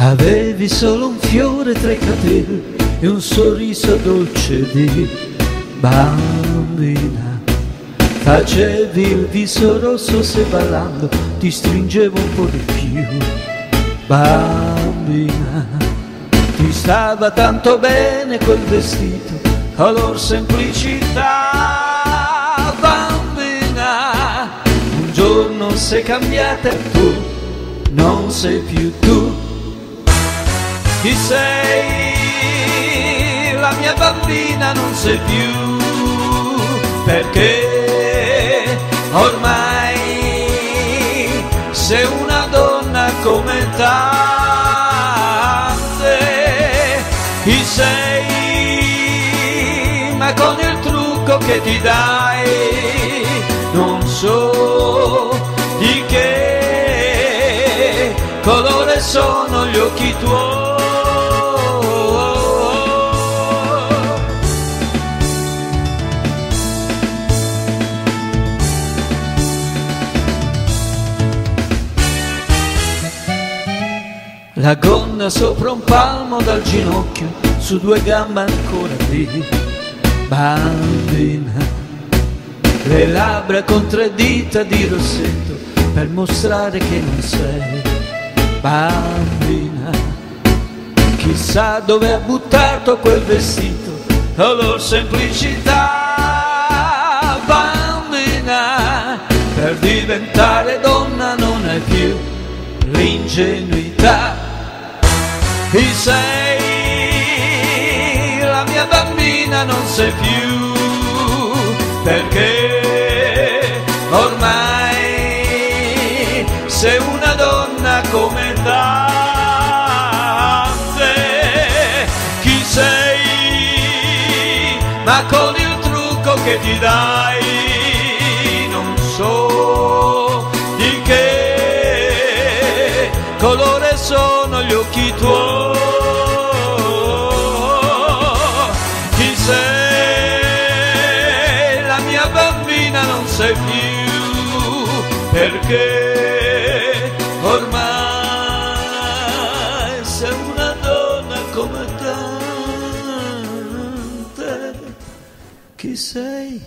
Avevi solo un fiore tra i capelli e un sorriso dolce di bambina. Facevi il viso rosso se ballando ti stringevo un po' di più, bambina. Ti stava tanto bene quel vestito, color semplicità, bambina. Un giorno sei cambiata e tu non sei più tu. Chi sei? La mia bambina non sei più, perché ormai sei una donna come tante. Chi sei? Ma con il trucco che ti dai non so di che colore sono gli occhi tuoi. La gonna sopra un palmo dal ginocchio, su due gambe ancora lì, bambina. Le labbra con 3 dita di rossetto per mostrare che non sei, bambina. Chissà dove ha buttato quel vestito, color semplicità, bambina. Per diventare donna non è più l'ingenuità. Chi sei? La mia bambina non sei più, perché ormai sei una donna come tante. Chi sei? Ma con il trucco che ti dai non so di che colore sono gli occhi tuoi. Chi sei? La mia bambina non sei più, perché ormai sei una donna come tante. Chi sei?